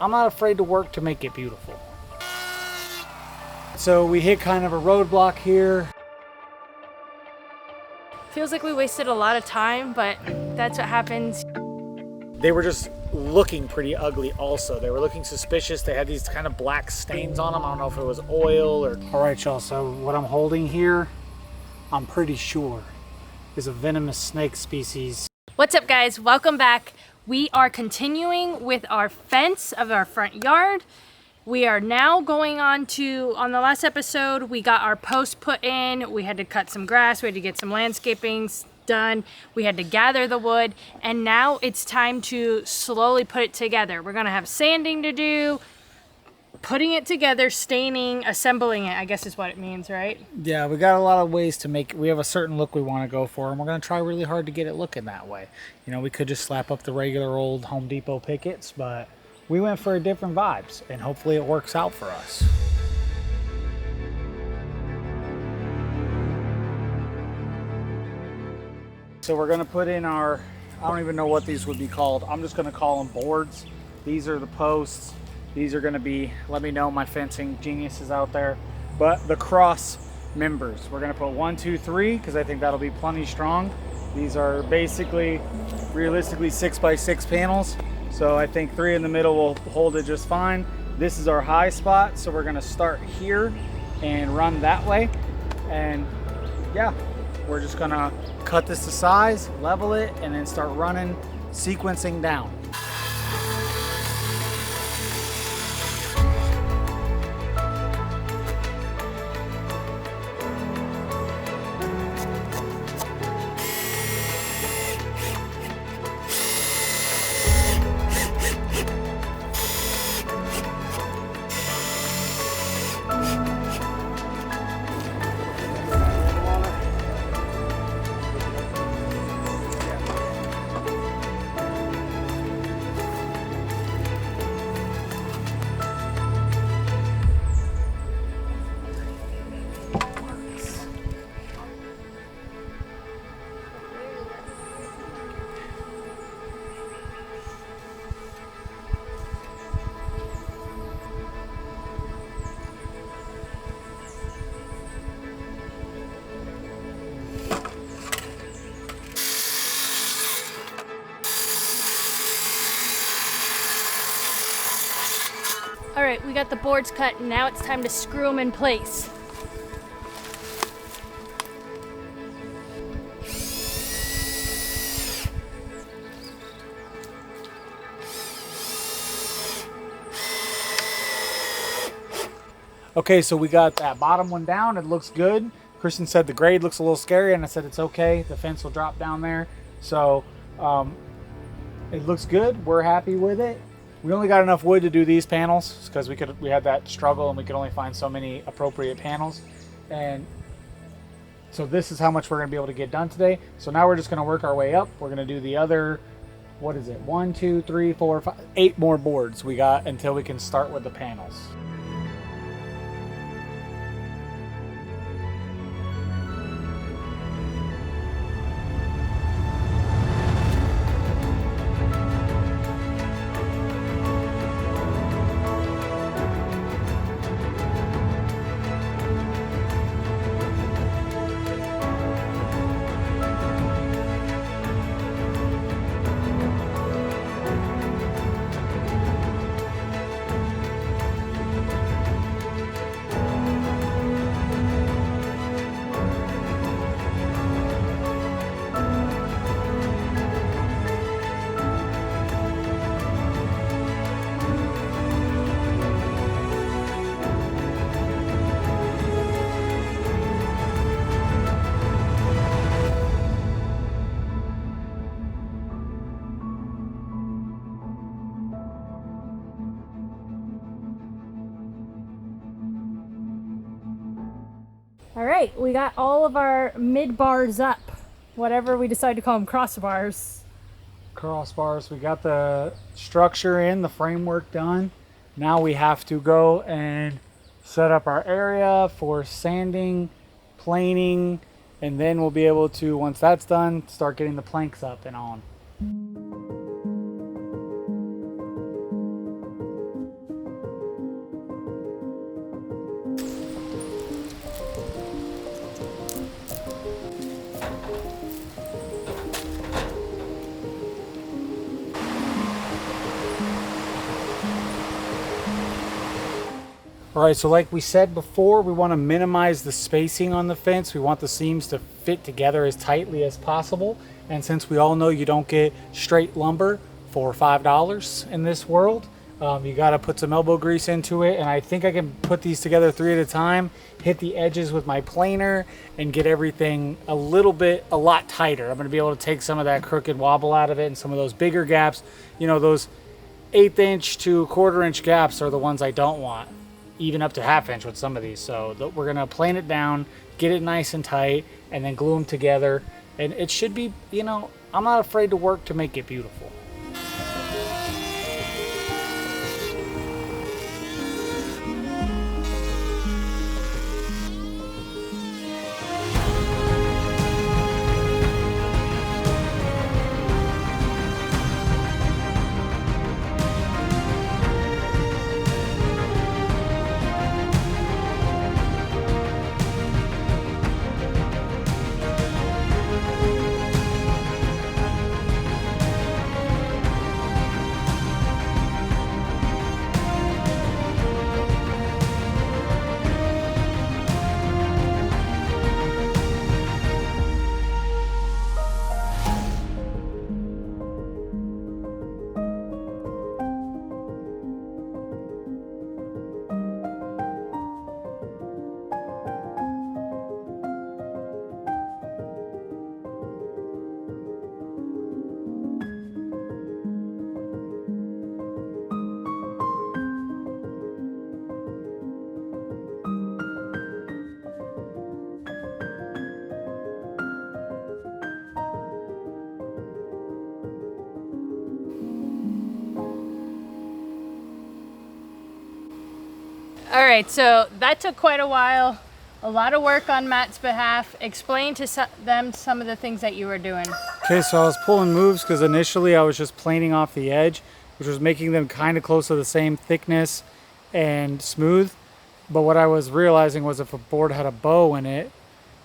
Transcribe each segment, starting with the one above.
I'm not afraid to work to make it beautiful. So we hit kind of a roadblock here. Feels like we wasted a lot of time, but that's what happens. They were just looking pretty ugly also. They were looking suspicious. They had these kind of black stains on them. I don't know if it was oil or... All right, y'all, so what I'm holding here, I'm pretty sure, is a venomous snake species. What's up, guys? Welcome back. We are continuing with our fence of our front yard. We are now going on the last episode, we got our post put in. We had to cut some grass. We had to get some landscaping done. We had to gather the wood. And now it's time to slowly put it together. We're gonna have sanding to do, putting it together, staining, assembling it, I guess is what it means, right? Yeah, we got a lot of ways to make, we have a certain look we want to go for, and we're going to try really hard to get it looking that way. You know, we could just slap up the regular old Home Depot pickets, but we went for different vibes, and hopefully it works out for us. So we're going to put in our, I don't even know what these would be called. I'm just going to call them boards. These are the posts. These are going to be, let me know my fencing geniuses out there, but the cross members. We're going to put 1, 2, 3 because I think that'll be plenty strong. These are basically, realistically 6x6 panels. So I think 3 in the middle will hold it just fine. This is our high spot. So we're going to start here and run that way. And yeah, we're just going to cut this to size, level it, and then start running, sequencing down. All right, we got the boards cut, and now it's time to screw them in place. Okay, so we got that bottom one down. It looks good. Kristen said the grade looks a little scary, and I said it's okay. The fence will drop down there. So it looks good. We're happy with it. We only got enough wood to do these panels because we had that struggle and we could only find so many appropriate panels. And so this is how much we're going to be able to get done today. So now we're just going to work our way up. We're going to do the other, what is it? 1, 2, 3, 4, 5, 8 more boards we got until we can start with the panels. All right, we got all of our mid bars up, whatever we decide to call them, crossbars. Crossbars, we got the structure in, the framework done. Now we have to go and set up our area for sanding, planing, and then we'll be able to, once that's done, start getting the planks up and on. All right, so like we said before, we want to minimize the spacing on the fence. We want the seams to fit together as tightly as possible. And since we all know you don't get straight lumber for $5 in this world, you got to put some elbow grease into it. And I think I can put these together 3 at a time, hit the edges with my planer, and get everything a lot tighter. I'm going to be able to take some of that crooked wobble out of it, and some of those bigger gaps. You know, those 1/8 inch to 1/4 inch gaps are the ones I don't want, even up to 1/2 inch with some of these. So we're going to plane it down, get it nice and tight, and then glue them together. And it should be, you know, I'm not afraid to work to make it beautiful. All right, so that took quite a while. A lot of work on Matt's behalf. Explain to them some of the things that you were doing. Okay, so I was pulling moves because initially I was just planing off the edge, which was making them kind of close to the same thickness and smooth. But what I was realizing was if a board had a bow in it,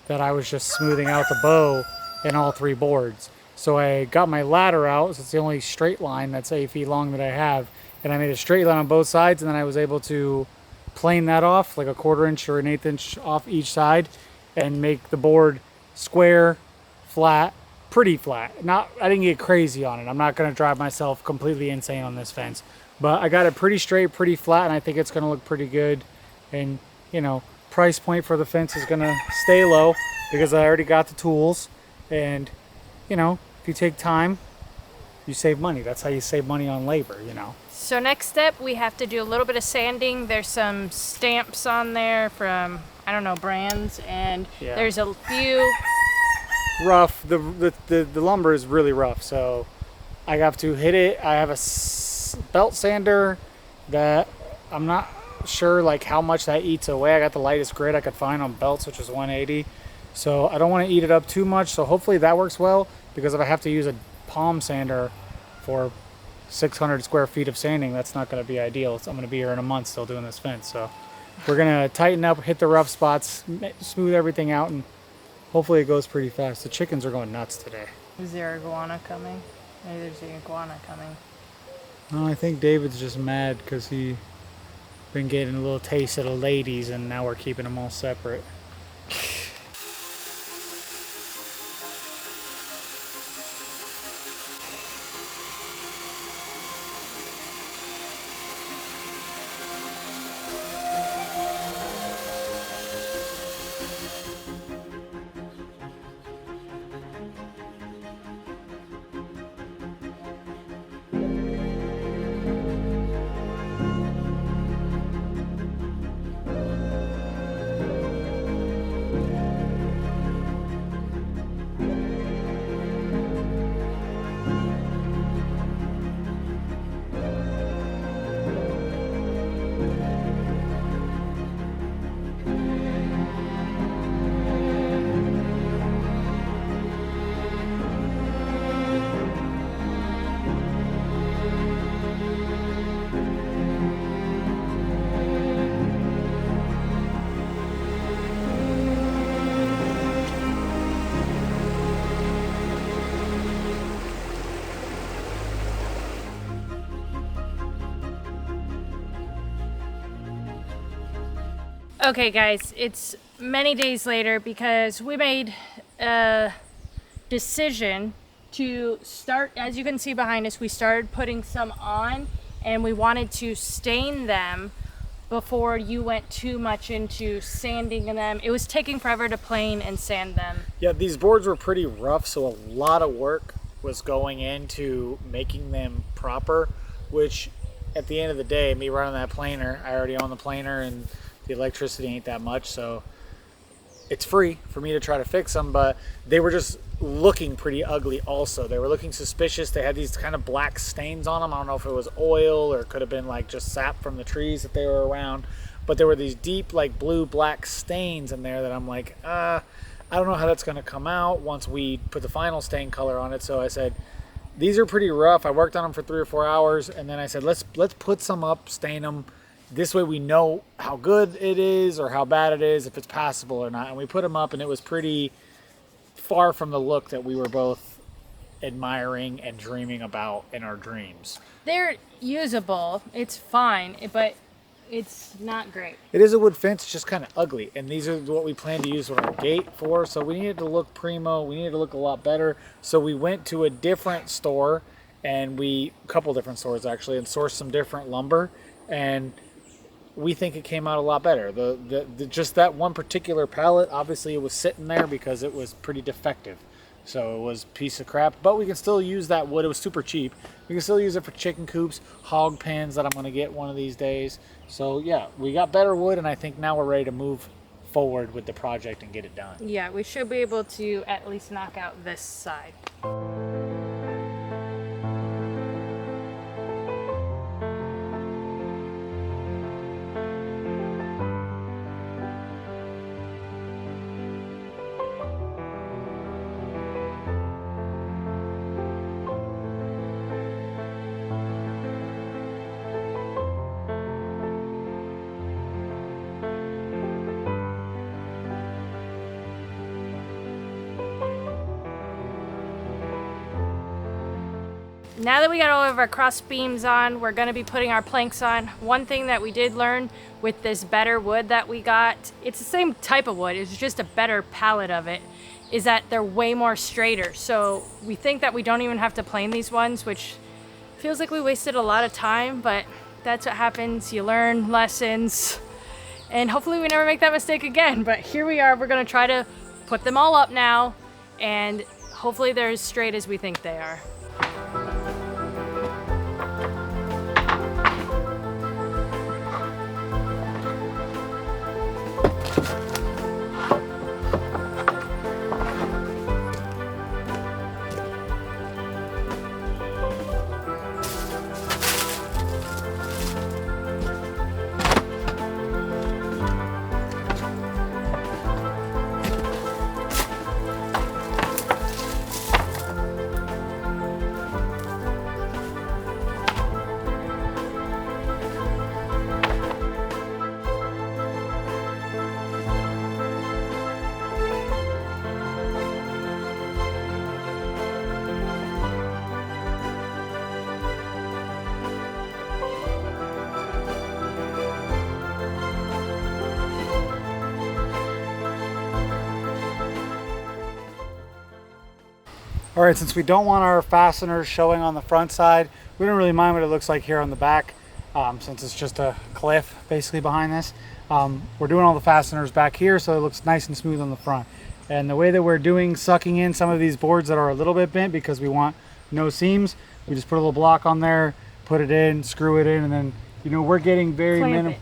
that I was just smoothing out the bow in all 3 boards. So I got my ladder out, so it's the only straight line that's 8 feet long that I have, and I made a straight line on both sides, and then I was able to plane that off like a 1/4 inch or an 1/8 inch off each side and make the board square, flat, pretty flat. I didn't get crazy on it. I'm not going to drive myself completely insane on this fence, but I got it pretty straight, pretty flat, and I think it's going to look pretty good. And you know, price point for the fence is going to stay low because I already got the tools. And you know, if you take time, you save money. That's how you save money on labor, you know. So next step, we have to do a little bit of sanding. There's some stamps on there from, I don't know, brands, and there's a few. Rough. The lumber is really rough, so I have to hit it. I have a belt sander that I'm not sure like how much that eats away. I got the lightest grit I could find on belts, which is 180. So I don't want to eat it up too much. So hopefully that works well, because if I have to use a palm sander for 600 square feet of sanding, that's not going to be ideal. So I'm going to be here in a month still doing this fence. So we're going to tighten up, hit the rough spots, smooth everything out, and hopefully it goes pretty fast. The chickens are going nuts today. Is there iguana coming? Maybe there's an iguana coming. No, I think David's just mad because he been getting a little taste of the ladies, and now we're keeping them all separate. Okay guys, it's many days later because we made a decision to start, as you can see behind us, we started putting some on and we wanted to stain them before you went too much into sanding them. It was taking forever to plane and sand them. Yeah, these boards were pretty rough, so a lot of work was going into making them proper, which at the end of the day, me running that planer, I already own the planer and the electricity ain't that much, so it's free for me to try to fix them, but they were just looking pretty ugly also. They were looking suspicious. They had these kind of black stains on them. I don't know if it was oil or it could have been like just sap from the trees that they were around, but there were these deep like blue black stains in there that I'm like, I don't know how that's going to come out once we put the final stain color on it. So I said, these are pretty rough. I worked on them for 3 or 4 hours, and then I said, let's put some up, stain them. This way we know how good it is or how bad it is, if it's passable or not. And we put them up, and it was pretty far from the look that we were both admiring and dreaming about in our dreams. They're usable, it's fine, but it's not great. It is a wood fence, it's just kind of ugly, and these are what we plan to use our gate for, so we needed to look primo, we needed to look a lot better, so we went to a different store, and a couple different stores actually, and sourced some different lumber, and we think it came out a lot better. Just that one particular pallet, obviously it was sitting there because it was pretty defective. So it was a piece of crap, but we can still use that wood. It was super cheap. We can still use it for chicken coops, hog pens that I'm gonna get one of these days. So yeah, we got better wood, and I think now we're ready to move forward with the project and get it done. Yeah, we should be able to at least knock out this side. Now that we got all of our cross beams on, we're going to be putting our planks on. One thing that we did learn with this better wood that we got, it's the same type of wood, it's just a better palette of it, is that they're way more straighter. So we think that we don't even have to plane these ones, which feels like we wasted a lot of time, but that's what happens. You learn lessons, and hopefully we never make that mistake again. But here we are, we're going to try to put them all up now, and hopefully they're as straight as we think they are. All right, since we don't want our fasteners showing on the front side, we don't really mind what it looks like here on the back, since it's just a cliff basically behind this. We're doing all the fasteners back here so it looks nice and smooth on the front. And the way that we're sucking in some of these boards that are a little bit bent because we want no seams, we just put a little block on there, put it in, screw it in, and then, you know, we're getting very minimal.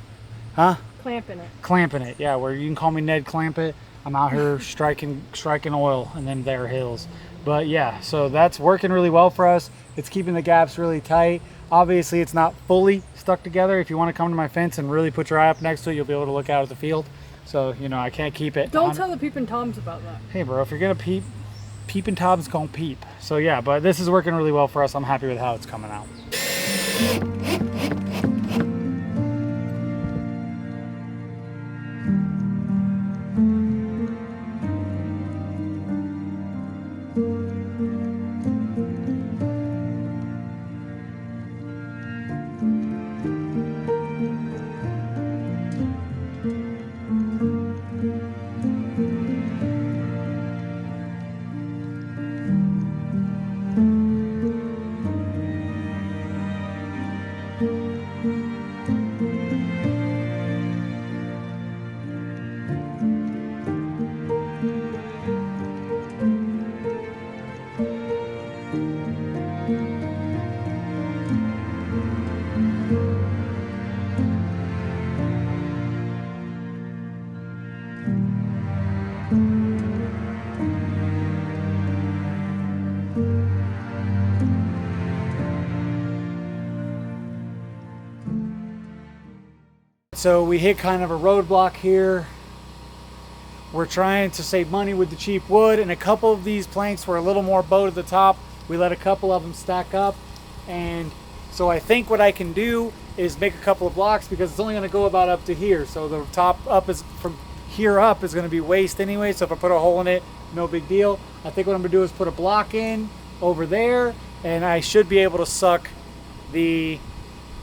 Huh? Clamping it. Clamping it, yeah, where you can call me Ned Clamp It. I'm out here striking oil and then there hills. But yeah, so that's working really well for us. It's keeping the gaps really tight. Obviously, it's not fully stuck together. If you want to come to my fence and really put your eye up next to it, you'll be able to look out at the field. So, you know, I can't keep it. Don't tell the peeping toms about that. Hey, bro, if you're going to peep, peeping Tom's gonna peep. So yeah, but this is working really well for us. I'm happy with how it's coming out. So we hit kind of a roadblock here. We're trying to save money with the cheap wood, and a couple of these planks were a little more bowed at the top. We let a couple of them stack up, and so I think what I can do is make a couple of blocks, because it's only going to go about up to here. So the top up is from here up is going to be waste anyway. So if I put a hole in it, no big deal. I think what I'm going to do is put a block in over there, and I should be able to suck the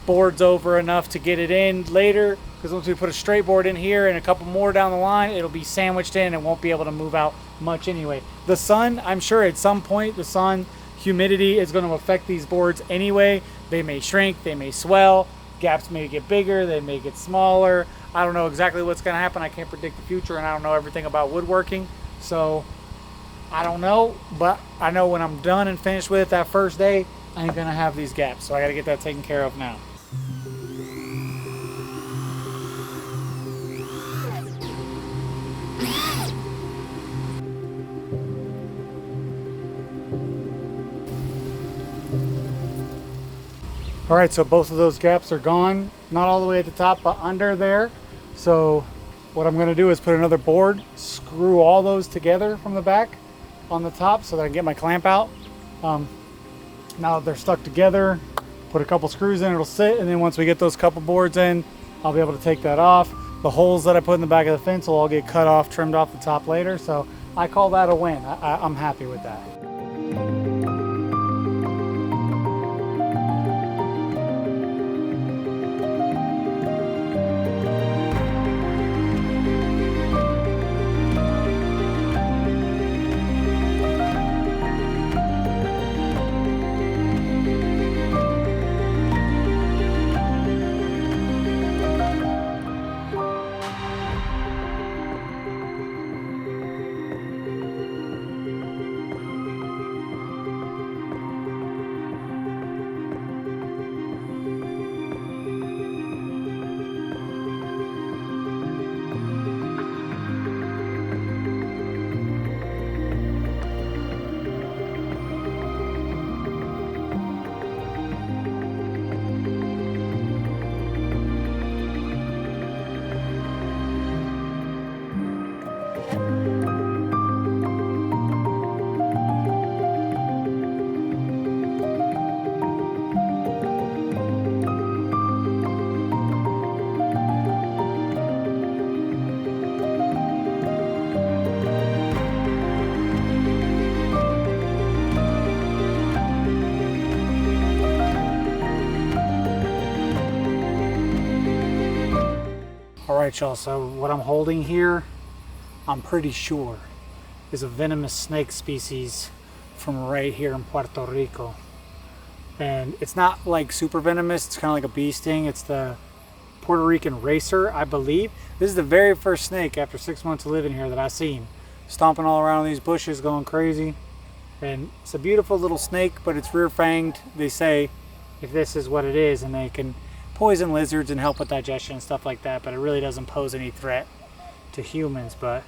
boards over enough to get it in later, because once we put a straight board in here and a couple more down the line, it'll be sandwiched in and won't be able to move out much anyway. The sun, I'm sure at some point, the sun, humidity is going to affect these boards anyway. They may shrink, they may swell, gaps may get bigger, they may get smaller. I don't know exactly what's going to happen. I can't predict the future, and I don't know everything about woodworking, so I don't know. But I know when I'm done and finished with it that first day, I ain't going to have these gaps, so I got to get that taken care of now. All right, so both of those gaps are gone. Not all the way at the top, but under there. So what I'm gonna do is put another board, screw all those together from the back on the top so that I can get my clamp out. Now that they're stuck together, put a couple screws in, it'll sit, and then once we get those couple boards in, I'll be able to take that off. The holes that I put in the back of the fence will all get cut off, trimmed off the top later. So I call that a win. I'm happy with that. Alright y'all, so what I'm holding here, I'm pretty sure is a venomous snake species from right here in Puerto Rico. And it's not like super venomous, it's kind of like a bee sting. It's the Puerto Rican racer, I believe. This is the very first snake after 6 months of living here that I've seen. Stomping all around these bushes, going crazy. And it's a beautiful little snake, but it's rear-fanged, they say, if this is what it is, and they can poison lizards and help with digestion and stuff like that, but it really doesn't pose any threat to humans. But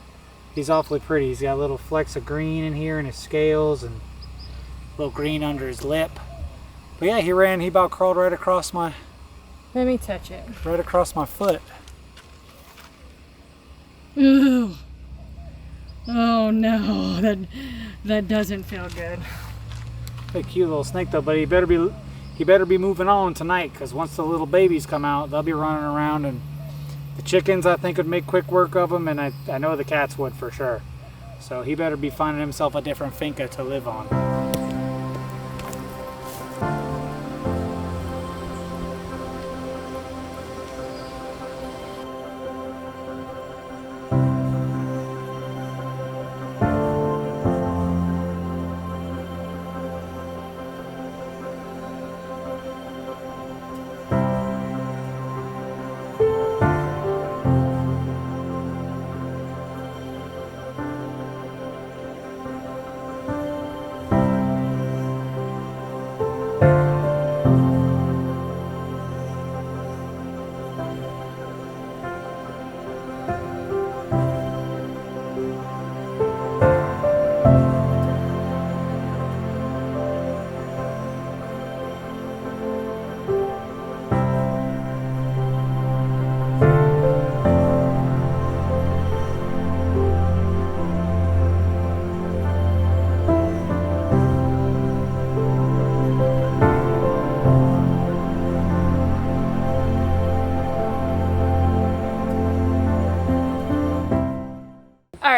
he's awfully pretty. He's got little flecks of green in here in his scales and a little green under his lip. But yeah, he about crawled right across my... Let me touch it. Right across my foot. Ooh. Oh no, that doesn't feel good. A cute little snake though, but he better be moving on tonight, because once the little babies come out, they'll be running around, and the chickens I think would make quick work of him, and I know the cats would for sure. So he better be finding himself a different finca to live on.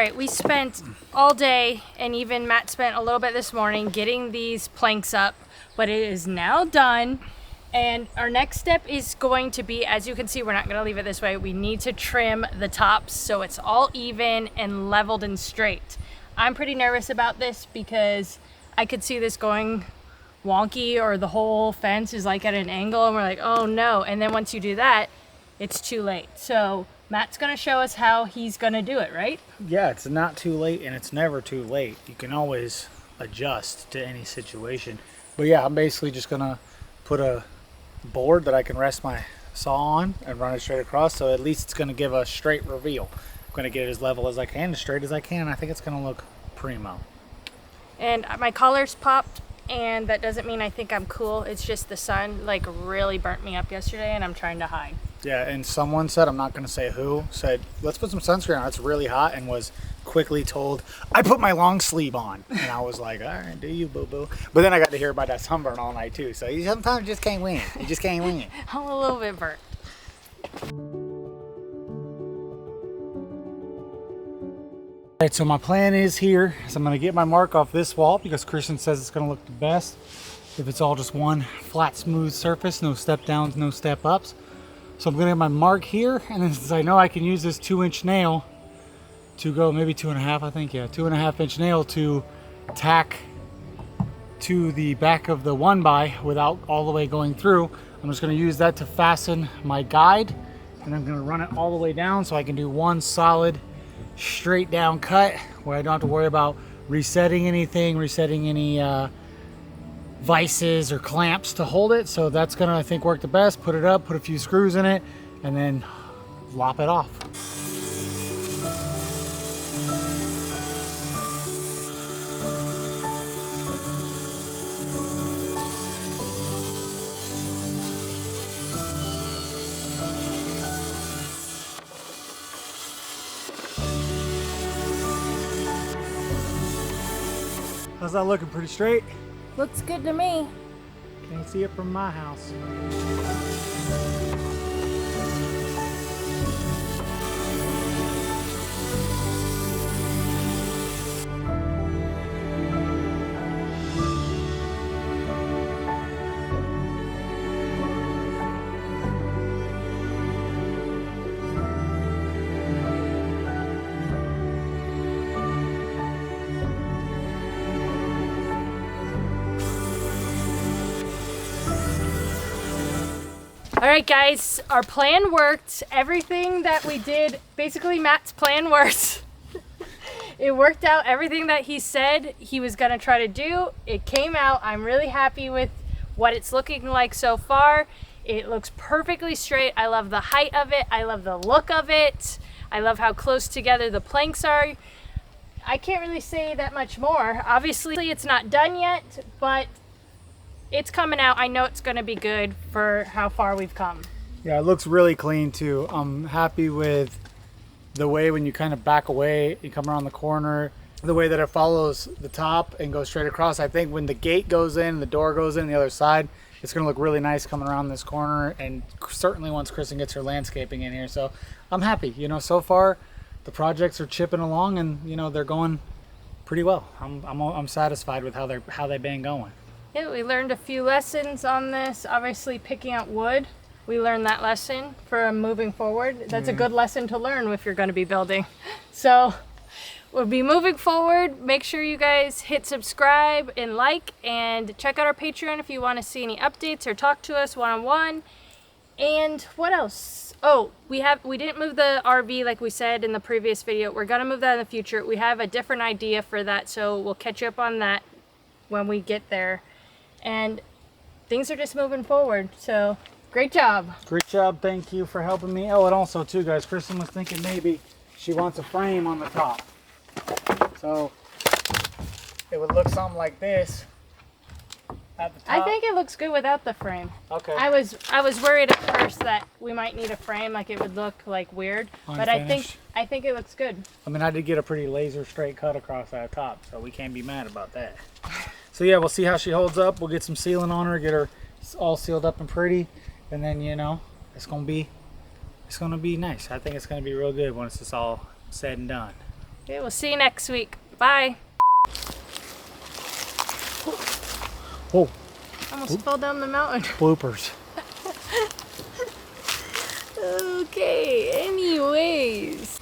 right, we spent all day, and even Matt spent a little bit this morning getting these planks up, but it is now done. And our next step is going to be, as you can see, we're not going to leave it this way. We need to trim the tops so it's all even and leveled and straight. I'm pretty nervous about this because I could see this going wonky, or the whole fence is like at an angle and we're like, oh no. And then once you do that, it's too late. So Matt's going to show us how he's going to do it, right? Yeah, it's not too late, and it's never too late. You can always adjust to any situation. But yeah, I'm basically just going to put a board that I can rest my saw on and run it straight across, so at least it's going to give a straight reveal. I'm going to get it as level as I can, as straight as I can. I think it's going to look primo. And my collar's popped, and that doesn't mean I think I'm cool. It's just the sun like really burnt me up yesterday, and I'm trying to hide. Yeah, and someone said, I'm not going to say who, said, let's put some sunscreen on. It's really hot, and was quickly told, I put my long sleeve on. And I was like, all right, do you, boo-boo. But then I got to hear about that sunburn all night, too. So you sometimes just can't win. You just can't win. I'm a little bit burnt. All right, so my plan is here. So I'm going to get my mark off this wall because Christian says it's going to look the best if it's all just one flat, smooth surface, no step downs, no step ups. So I'm going to get my mark here, and then since I know I can use this 2-inch nail to go, maybe 2.5, I think, yeah, 2.5-inch nail to tack to the back of the 1x without all the way going through. I'm just going to use that to fasten my guide, and I'm going to run it all the way down so I can do one solid straight down cut where I don't have to worry about resetting anything, resetting any vices or clamps to hold it. So that's gonna, I think, work the best. Put it up, put a few screws in it, and then lop it off. How's that looking? Pretty straight? Looks good to me. Can't see it from my house. All right, guys, our plan worked. Everything that we did, basically Matt's plan worked. It worked out. Everything that he said he was gonna try to do, it came out. I'm really happy with what it's looking like so far. It looks perfectly straight. I love the height of it. I love the look of it. I love how close together the planks are. I can't really say that much more. Obviously, it's not done yet, but it's coming out. I know it's going to be good for how far we've come. Yeah, it looks really clean too. I'm happy with the way when you kind of back away, you come around the corner, the way that it follows the top and goes straight across. I think when the gate goes in, the door goes in the other side, it's going to look really nice coming around this corner, and certainly once Kristen gets her landscaping in here. So I'm happy. You know, so far the projects are chipping along, and you know, they're going pretty well. I'm satisfied with how they've been going. Yeah, we learned a few lessons on this. Obviously, picking out wood, we learned that lesson for moving forward. That's a good lesson to learn if you're going to be building. So we'll be moving forward. Make sure you guys hit subscribe and like, and check out our Patreon if you want to see any updates or talk to us one-on-one. And what else? Oh, we didn't move the RV like we said in the previous video. We're going to move that in the future. We have a different idea for that, so we'll catch you up on that when we get there. And things are just moving forward, so great job. Great job. Thank you for helping me. Oh, and also too, guys, Kristen was thinking maybe she wants a frame on the top. So it would look something like this at the top. I think it looks good without the frame. Okay. I was worried at first that we might need a frame, like it would look like weird, but I think it looks good. I mean, I did get a pretty laser straight cut across that top, so we can't be mad about that. So yeah, we'll see how she holds up. We'll get some sealing on her, get her all sealed up and pretty, and then, you know, it's gonna be nice. I think it's gonna be real good once it's all said and done. Okay, we'll see you next week. Bye. Oh, Almost fell down the mountain. bloopers. Okay, anyways.